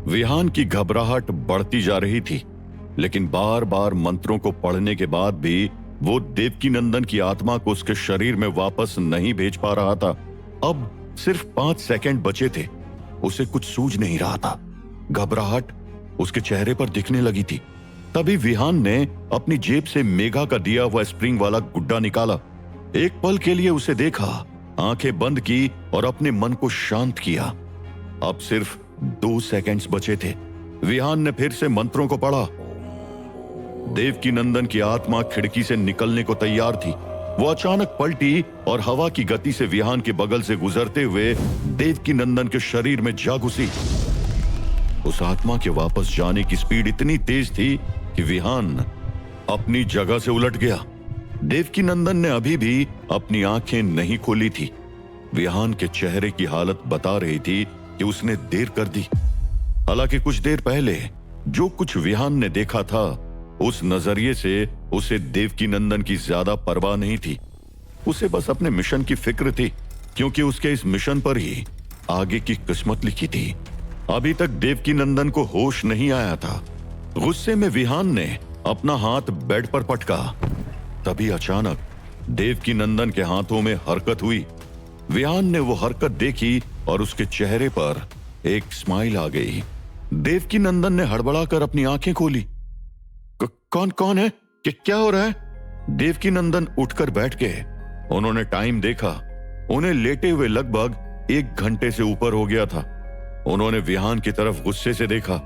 विहान की घबराहट बढ़ती जा रही थी, लेकिन बार बार मंत्रों को पढ़ने के बाद भी वो देवकीनंदन की आत्मा को उसके शरीर में वापस नहीं भेज पा रहा था। अब सिर्फ 5 सेकंड बचे थे। उसे कुछ सूझ नहीं रहा था। घबराहट उसके चेहरे पर दिखने लगी थी। तभी विहान ने अपनी जेब से मेघा का दिया हुआ स्प्रिंग वाला गुड्डा निकाला। एक पल के लिए उसे देखा, आंखें बंद की और अपने मन को शांत किया। अब सिर्फ 2 सेकंड्स बचे थे। विहान ने फिर से मंत्रों को पढ़ा। देवकीनंदन की आत्मा खिड़की से निकलने को तैयार थी। वो अचानक पलटी और हवा की गति से विहान के बगल से गुजरते हुए देवकीनंदन के शरीर में जा घुसी। उस आत्मा के वापस जाने की स्पीड इतनी तेज थी कि विहान अपनी जगह से उलट गया। देवकीनंदन ने अभी भी अपनी आंखें नहीं खोली थी। विहान के चेहरे की हालत बता रही थी कि उसने देर कर दी। हालांकि कुछ देर पहले जो कुछ विहान ने देखा था, उस नजरिए से उसे देवकीनंदन की ज्यादा परवाह नहीं थी। उसे बस अपने मिशन की फिक्र थी, क्योंकि उसके इस मिशन पर ही आगे की किस्मत लिखी थी। अभी तक देवकीनंदन को होश नहीं आया था। गुस्से में विहान ने अपना हाथ बेड पर पटका। तभी अचानक देवकीनंदन के हाथों में हरकत हुई। विहान ने वो हरकत देखी और उसके चेहरे पर एक स्माइल आ गई। देवकीनंदन ने हड़बड़ाकर अपनी आंखें खोली। कौन है? क्या हो रहा है? देवकीनंदन उठकर बैठ गए। उन्होंने टाइम देखा। उन्हें लेटे हुए लगभग 1 घंटे से ऊपर हो गया था। उन्होंने विहान की तरफ गुस्से से देखा।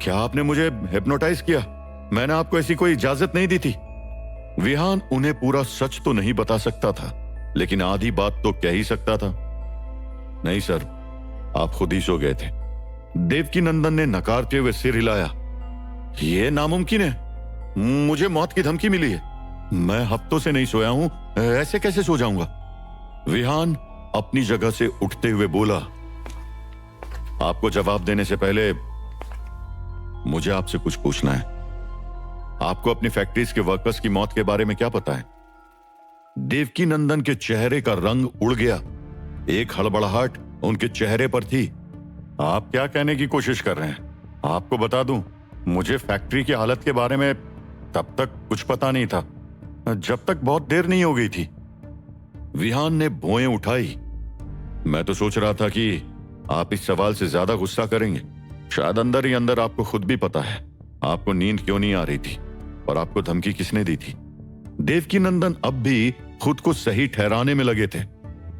क्या आपने मुझे हिप्नोटाइज किया? मैंने आपको ऐसी कोई इजाजत नहीं दी थी। विहान उन्हें पूरा सच तो नहीं बता सकता था, लेकिन आधी बात तो कह ही सकता था। नहीं सर, आप खुद ही सो गए थे। देवकीनंदन ने नकारते हुए सिर हिलाया। यह नामुमकिन है। मुझे मौत की धमकी मिली है। मैं हफ्तों से नहीं सोया हूं, ऐसे कैसे सो जाऊंगा? विहान अपनी जगह से उठते हुए बोला, आपको जवाब देने से पहले मुझे आपसे कुछ पूछना है। आपको अपनी फैक्ट्रीज के वर्कर्स की मौत के बारे में क्या पता है? देवकीनंदन के चेहरे का रंग उड़ गया। एक हड़बड़ाहट उनके चेहरे पर थी। आप क्या कहने की कोशिश कर रहे हैं? आपको बता दूं, मुझे फैक्ट्री की हालत के बारे में तब तक कुछ पता नहीं था, जब तक बहुत देर नहीं हो गई थी। विहान ने भौएं उठाई। मैं तो सोच रहा था कि आप इस सवाल से ज्यादा गुस्सा करेंगे। शायद अंदर ही अंदर आपको खुद भी पता है आपको नींद क्यों नहीं आ रही थी और आपको धमकी किसने दी थी। देवकीनंदन अब भी खुद को सही ठहराने में लगे थे।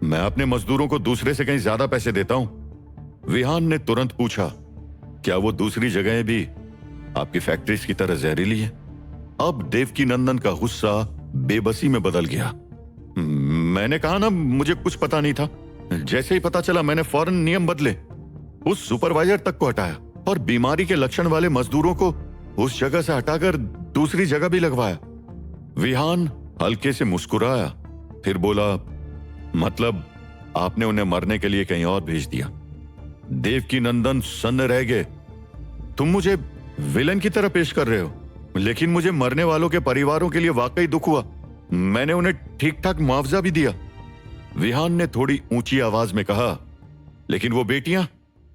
मैं अपने मजदूरों को दूसरे से कहीं ज्यादा पैसे देता हूं। विहान ने तुरंत पूछा, क्या वो दूसरी जगहें भी आपकी फैक्ट्रीज की तरह जहरीली है? अब देवकीनंदन का गुस्सा बेबसी में बदल गया। मैंने कहा ना, मुझे कुछ पता नहीं था। जैसे ही पता चला मैंने फौरन नियम बदले, उस सुपरवाइजर तक को हटाया और बीमारी के लक्षण वाले मजदूरों को उस जगह से हटाकर दूसरी जगह भी लगवाया। विहान हल्के से मुस्कुराया, फिर बोला, मतलब आपने उन्हें मरने के लिए कहीं और भेज दिया? देवकीनंदन सन्न रह गए। तुम मुझे विलन की तरह पेश कर रहे हो, लेकिन मुझे मरने वालों के परिवारों के लिए वाकई दुख हुआ। मैंने उन्हें ठीक ठाक मुआवजा भी दिया। विहान ने थोड़ी ऊंची आवाज में कहा, लेकिन वो बेटियां,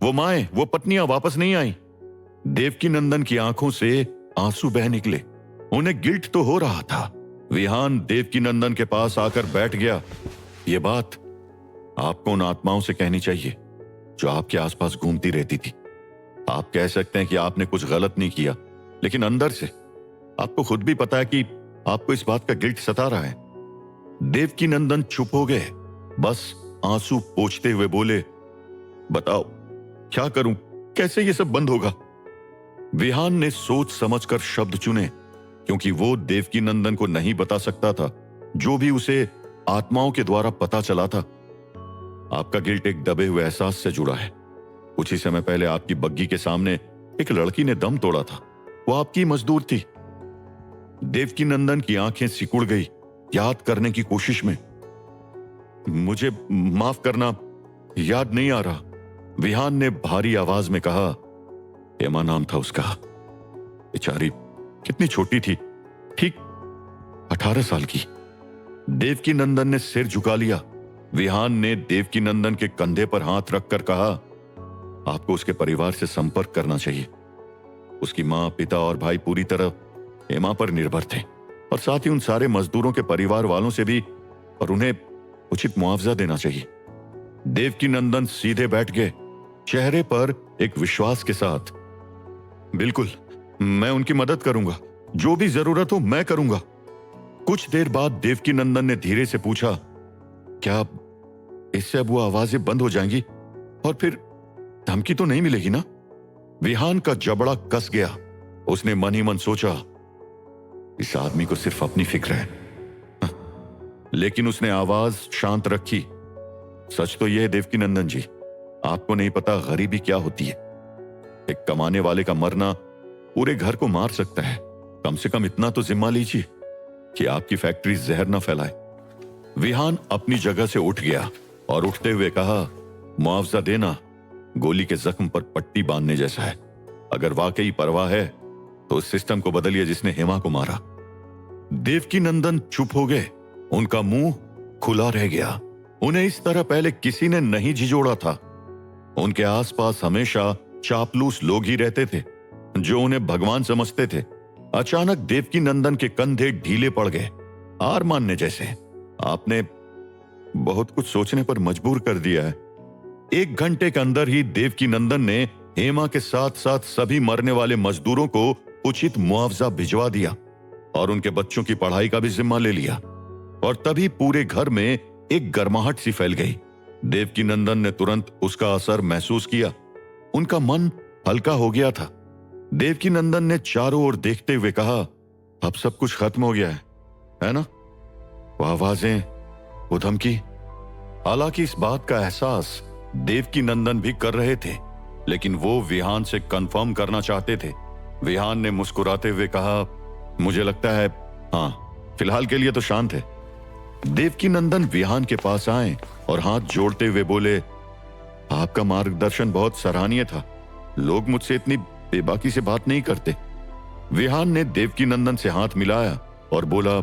वो माएं, वो पत्नियां वापस नहीं आई। देवकीनंदन की आंखों से आंसू बह निकले। उन्हें गिल्ट तो हो रहा था। विहान देवकीनंदन के पास आकर बैठ गया। ये बात आपको उन आत्माओं से कहनी चाहिए जो आपके आसपास घूमती रहती थी। आप कह सकते हैं कि आपने कुछ गलत नहीं किया, लेकिन अंदर से आपको खुद भी पता है कि आपको इस बात का गिल्ट सता रहा है। देवकीनंदन चुप हो गए, बस आंसू पोंछते हुए बोले, बताओ क्या करूं, कैसे ये सब बंद होगा? विहान ने सोच समझकर शब्द चुने, क्योंकि वो देवकीनंदन को नहीं बता सकता था जो भी उसे आत्माओं के द्वारा पता चला था। आपका गिल्ट एक दबे हुए एहसास से जुड़ा है। कुछ ही समय पहले आपकी बग्गी के सामने एक लड़की ने दम तोड़ा था। वो आपकी मजदूर थी। देवकीनंदन की आंखें सिकुड़ गई याद करने की कोशिश में। मुझे माफ करना, याद नहीं आ रहा। विहान ने भारी आवाज में कहा। हेमा नाम था उसका। बेचारी कितनी छोटी थी, ठीक 18 साल की। देवकीनंदन ने सिर झुका लिया। विहान ने देवकीनंदन के कंधे पर हाथ रखकर कहा, आपको उसके परिवार से संपर्क करना चाहिए। उसकी माँ, पिता और भाई पूरी तरह हेमा पर निर्भर थे, और साथ ही उन सारे मजदूरों के परिवार वालों से भी, और उन्हें उचित मुआवजा देना चाहिए। देवकी नंदन सीधे बैठ गए, चेहरे पर एक विश्वास के साथ। बिल्कुल, मैं उनकी मदद करूंगा, जो भी जरूरत हो मैं करूंगा। कुछ देर बाद देवकी नंदन ने धीरे से पूछा, क्या इससे अब वो आवाजें बंद हो जाएंगी और फिर धमकी तो नहीं मिलेगी ना? विहान का जबड़ा कस गया। उसने मन ही मन सोचा, इस आदमी को सिर्फ अपनी फिक्र है। लेकिन उसने आवाज शांत रखी। सच तो यह है देवकी नंदन जी, आपको नहीं पता गरीबी क्या होती है। एक कमाने वाले का मरना पूरे घर को मार सकता है। कम से कम इतना तो जिम्मा लीजिए कि आपकी फैक्ट्री जहर न फैलाए। विहान अपनी जगह से उठ गया और उठते हुए कहा, मुआवजा देना गोली के जख्म पर पट्टी बांधने जैसा है। अगर वाकई परवाह है तो उस सिस्टम को बदलिए जिसने हेमा को मारा। देवकी नंदन चुप हो गए। उनका मुंह खुला रह गया। उन्हें इस तरह पहले किसी ने नहीं झिझोड़ा था। उनके आसपास हमेशा चापलूस लोग ही रहते थे जो उन्हें भगवान समझते थे। अचानक देवकी नंदन के कंधे ढीले पड़ गए, हार मानने जैसे। आपने बहुत कुछ सोचने पर मजबूर कर दिया है। 1 घंटे के अंदर ही देवकी नंदन ने हेमा के साथ साथ सभी मरने वाले मजदूरों को उचित मुआवजा भिजवा दिया और उनके बच्चों की पढ़ाई का भी जिम्मा ले लिया। और तभी पूरे घर में एक गर्माहट सी फैल गई। देवकी नंदन ने तुरंत उसका असर महसूस किया। उनका मन हल्का हो गया था। देवकी नंदन ने चारों ओर देखते हुए कहा, अब सब कुछ खत्म हो गया है ना? वो आवाजें, वो धमकी। हालांकि इस बात का एहसास देवकी नंदन भी कर रहे थे, लेकिन वो विहान से कंफर्म करना चाहते थे। विहान ने मुस्कुराते हुए कहा, मुझे लगता है हाँ, फिलहाल के लिए तो शांत है। देवकी नंदन विहान के पास आए और हाथ जोड़ते हुए बोले, आपका मार्गदर्शन बहुत सराहनीय था। लोग मुझसे इतनी बेबाकी से बात नहीं करते। विहान ने देवकी नंदन से हाथ मिलाया और बोला,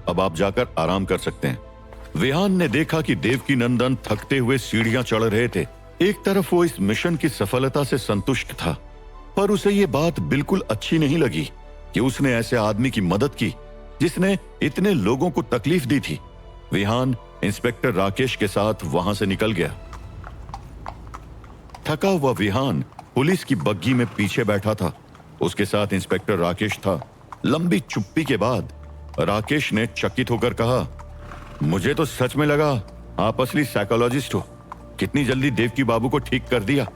अब आप जाकर आराम कर सकते हैं। विहान ने देखा कि देवकी नंदन थकते हुए सीढ़ियां चढ़ रहे थे। एक तरफ वो इस मिशन की सफलता से संतुष्ट था, पर उसे ये बात बिल्कुल अच्छी नहीं लगी कि उसने ऐसे आदमी की मदद की जिसने इतने लोगों को तकलीफ दी थी। विहान इंस्पेक्टर राकेश के साथ वहां से निकल गया। थका हुआ विहान पुलिस की बग्गी में पीछे बैठा था। उसके साथ इंस्पेक्टर राकेश था। लंबी चुप्पी के बाद राकेश ने चकित होकर कहा, मुझे तो सच में लगा आप असली साइकोलॉजिस्ट हो। कितनी जल्दी देवकी बाबू को ठीक कर दिया।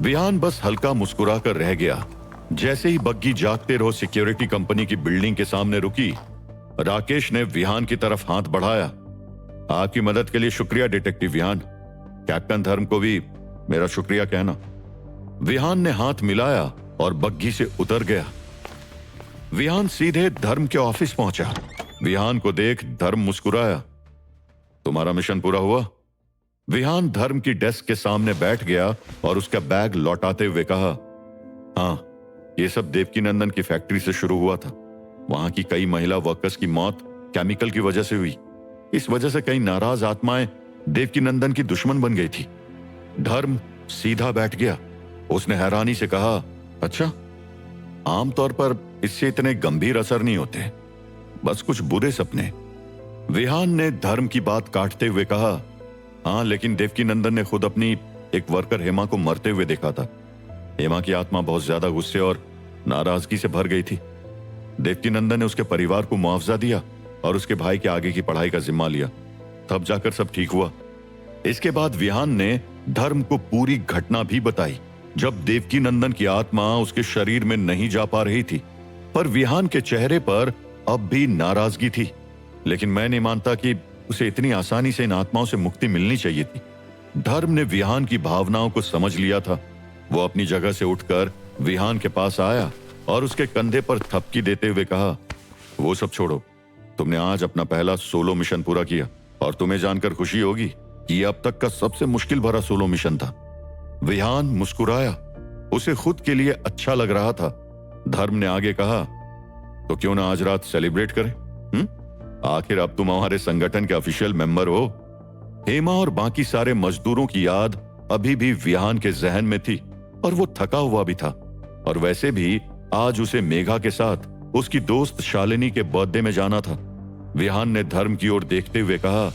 विहान बस हल्का मुस्कुरा कर रह गया। जैसे ही बग्गी जागते रहो सिक्योरिटी कंपनी की बिल्डिंग के सामने रुकी, राकेश ने विहान की तरफ हाथ बढ़ाया। आपकी मदद के लिए शुक्रिया डिटेक्टिव विहान। कैप्टन धर्म को भी मेरा शुक्रिया कहना। विहान ने हाथ मिलाया और बग्गी से उतर गया। विहान सीधे धर्म के ऑफिस पहुंचा। विहान को देख धर्म मुस्कुराया, तुम्हारा मिशन पूरा हुआ? विहान धर्म की डेस्क के सामने बैठ गया और उसका बैग लौटाते हुए कहा, हाँ, ये सब देवकी नंदन की फैक्ट्री से शुरू हुआ था। वहां की कई महिला वर्कर्स की मौत केमिकल की वजह से हुई। इस वजह से कई नाराज आत्माएं देवकी नंदन की दुश्मन बन गई थी। धर्म सीधा बैठ गया। उसने हैरानी से कहा, अच्छा, आमतौर पर इससे इतने गंभीर असर नहीं होते, बस कुछ बुरे सपने। विहान ने धर्म की बात काटते हुए कहा, हाँ, लेकिन देवकी नंदन ने खुद अपनी एक वर्कर हेमा को मरते हुए देखा था। हेमा की आत्मा बहुत ज्यादा गुस्से और नाराजगी से भर गई थी। देवकी नंदन ने उसके परिवार को मुआवजा दिया और उसके भाई के आगे की पढ़ाई का जिम्मा लिया। तब जाकर सब ठीक हुआ। इसके बाद विहान ने धर्म को पूरी घटना भी बताई, जब देवकी नंदन की आत्मा उसके शरीर में नहीं जा पा रही थी। पर विहान के चेहरे पर अब भी नाराजगी थी। लेकिन मैं नहीं मानता कि उसे इतनी आसानी से इन आत्माओं से मुक्ति मिलनी चाहिए थी। धर्म ने विहान की भावनाओं को समझ लिया था। वो अपनी जगह से उठकर विहान के पास आया और उसके कंधे पर थपकी देते हुए कहा, वो सब छोड़ो, तुमने आज अपना पहला सोलो मिशन पूरा किया और तुम्हें जानकर खुशी होगी कि यह अब तक का सबसे मुश्किल भरा सोलो मिशन था। विहान मुस्कुराया। उसे खुद के लिए अच्छा लग रहा था। धर्म ने आगे कहा, तो क्यों ना आज रात सेलिब्रेट करें? आखिर अब तुम हमारे संगठन के ऑफिशियल मेंबर हो। हेमा और बाकी सारे मजदूरों की याद अभी भी विहान के जहन में थी और वो थका हुआ भी था। और वैसे भी आज उसे मेघा के साथ उसकी दोस्त शालिनी के बर्थडे में जाना था। विहान ने धर्म की ओर देखते हुए कहा,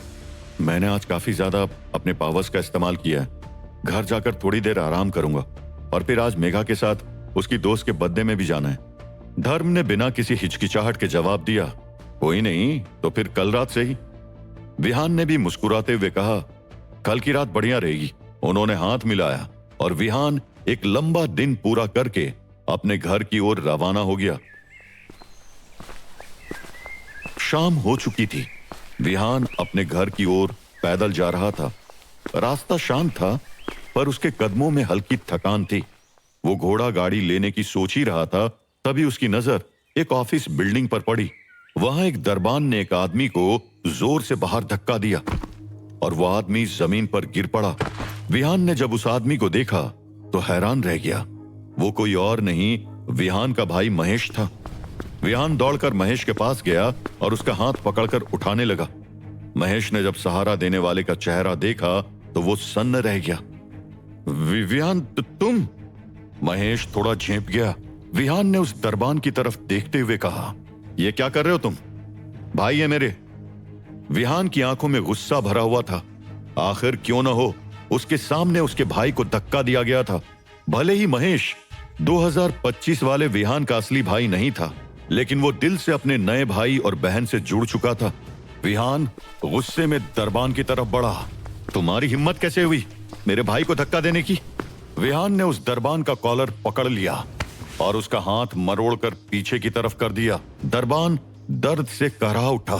मैंने आज काफी ज्यादा अपने पावर्स का इस्तेमाल किया है, घर जाकर थोड़ी देर आराम करूंगा और फिर आज मेघा के साथ उसकी दोस्त के बर्थडे में भी जाना है। धर्म ने बिना किसी हिचकिचाहट के जवाब दिया, कोई नहीं, तो फिर कल रात से ही। विहान ने भी मुस्कुराते हुए कहा, कल की रात बढ़िया रहेगी। उन्होंने हाथ मिलाया और विहान एक लंबा दिन पूरा करके अपने घर की ओर रवाना हो गया। शाम हो चुकी थी। विहान अपने घर की ओर पैदल जा रहा था। रास्ता शांत था, पर उसके कदमों में हल्की थकान थी। वो घोड़ा गाड़ी लेने की सोच ही रहा था, तभी उसकी नजर एक ऑफिस बिल्डिंग पर पड़ी। वहां एक दरबान ने एक आदमी को जोर से बाहर धक्का दिया और वो आदमी जमीन पर गिर पड़ा। विहान ने जब उस आदमी को देखा तो हैरान रह गया। वो कोई और नहीं, विहान का भाई महेश था। विहान दौड़कर महेश के पास गया और उसका हाथ पकड़कर उठाने लगा। महेश ने जब सहारा देने वाले का चेहरा देखा तो वो सन्न रह गया। विहान, तुम? महेश थोड़ा झेंप गया। विहान ने उस दरबान की तरफ देखते हुए कहा, ये क्या कर रहे हो तुम? भाई है मेरे। विहान की आंखों में गुस्सा भरा हुआ था। आखिर क्यों न हो, उसके सामने उसके भाई को धक्का दिया गया था। भले ही महेश 2025 वाले विहान का असली भाई नहीं था, लेकिन वो दिल से अपने नए भाई और बहन से जुड़ चुका था। विहान गुस्से में दरबान की तरफ बढ़ा। तुम्हारी हिम्मत कैसे हुई मेरे भाई को धक्का देने की? विहान ने उस दरबान का कॉलर पकड़ लिया और उसका हाथ मरोड़कर पीछे की तरफ कर दिया। दरबान दर्द से कराह उठा।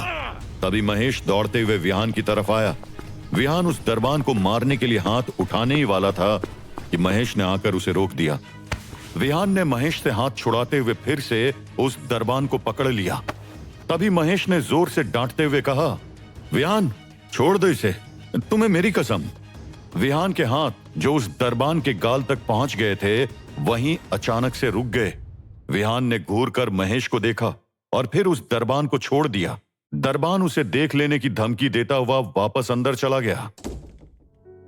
तभी महेश दौड़ते हुए विहान की तरफ आया। विहान उस दरबान को मारने के लिए हाथ उठाने ही वाला था कि महेश ने आकर उसे रोक दिया। विहान ने महेश से हाथ छुड़ाते हुए फिर से उस दरबान को पकड़ लिया। तभी महेश ने जोर से डांटते हुए कहा, विहान छोड़ दो इसे, तुम्हें मेरी कसम। विहान के हाथ जो उस दरबान के गाल तक पहुंच गए थे, वहीं अचानक से रुक गए। विहान ने घूरकर महेश को देखा और फिर उस दरबान को छोड़ दिया। दरबान उसे देख लेने की धमकी देता हुआ वापस अंदर चला गया।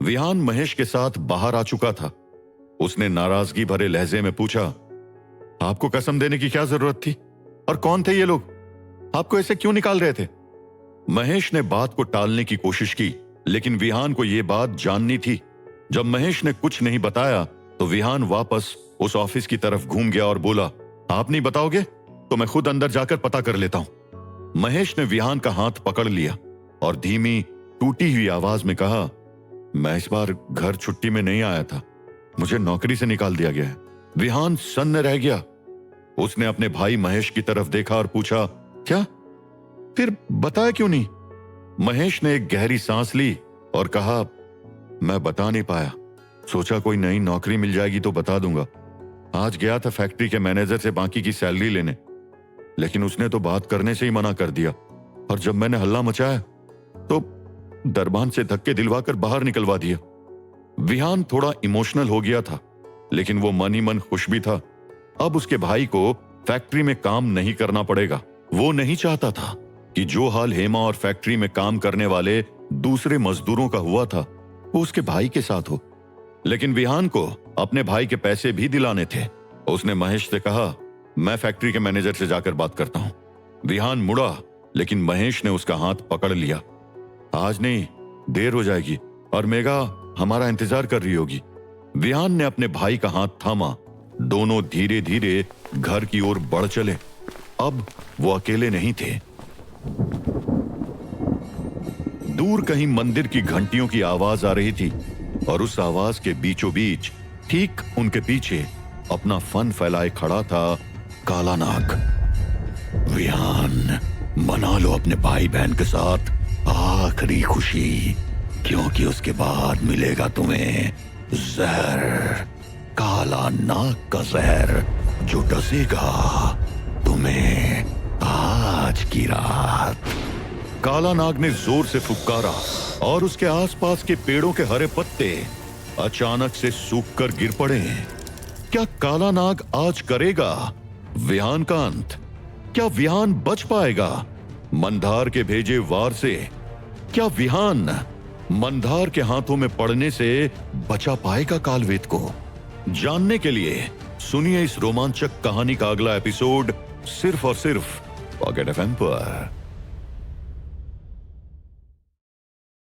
विहान महेश के साथ बाहर आ चुका था। उसने नाराजगी भरे लहजे में पूछा, आपको कसम देने की क्या जरूरत थी? और कौन थे ये लोग? आपको ऐसे क्यों निकाल रहे थे? महेश ने बात को टालने की कोशिश की, लेकिन विहान को यह बात जाननी थी। जब महेश ने कुछ नहीं बताया तो विहान वापस उस ऑफिस की तरफ घूम गया और बोला, आप नहीं बताओगे तो मैं खुद अंदर जाकर पता कर लेता हूं। महेश ने विहान का हाथ पकड़ लिया और धीमी टूटी हुई आवाज में कहा, मैं इस बार घर छुट्टी में नहीं आया था, मुझे नौकरी से निकाल दिया गया है। विहान सन्न रह गया। उसने अपने भाई महेश की तरफ देखा और पूछा, क्या? फिर बताया क्यों नहीं? महेश ने एक गहरी सांस ली और कहा, मैं बता नहीं पाया, सोचा कोई नई नौकरी मिल जाएगी तो बता दूंगा। आज गया था फैक्ट्री के मैनेजर से बाकी की सैलरी लेने, लेकिन उसने तो बात करने से ही मना कर दिया। और जब मैंने हल्ला मचाया तो दरबान से धक्के दिलवाकर बाहर निकलवा दिया। विहान थोड़ा इमोशनल हो गया था, लेकिन वो मन ही मन खुश भी था। अब उसके भाई को फैक्ट्री में काम नहीं करना पड़ेगा। वो नहीं चाहता था कि जो हाल हेमा और फैक्ट्री में काम करने वाले दूसरे मजदूरों का हुआ था वो उसके भाई के साथ हो। लेकिन विहान को अपने भाई के पैसे भी दिलाने थे। उसने महेश से कहा, मैं फैक्ट्री के मैनेजर से जाकर बात करता हूं। विहान मुड़ा, लेकिन महेश ने उसका हाथ पकड़ लिया। आज नहीं, देर हो जाएगी और मेघा हमारा इंतजार कर रही होगी। विहान ने अपने भाई का हाथ थामा। दोनों धीरे धीरे घर की ओर बढ़ चले। अब वो अकेले नहीं थे। दूर कहीं मंदिर की घंटियों की आवाज आ रही थी और उस आवाज के बीचों बीच ठीक उनके पीछे अपना फन फैलाए खड़ा था काला नाग। विहान, मना लो अपने भाई बहन के साथ आखिरी खुशी, क्योंकि उसके बाद मिलेगा तुम्हें जहर, काला नाग का जहर जो डसेगा तुम्हें आज की रात। काला नाग ने जोर से फुफकारा और उसके आसपास के पेड़ों के हरे पत्ते अचानक से सूखकर गिर पड़े। क्या काला नाग आज करेगा विहान का अंत? क्या विहान बच पाएगा मंदार के भेजे वार से? क्या विहान मंदार के हाथों में पड़ने से बचा पाएगा कालवेद को? जानने के लिए सुनिए इस रोमांचक कहानी का अगला एपिसोड सिर्फ और सिर्फ पॉकेट एफएम पर।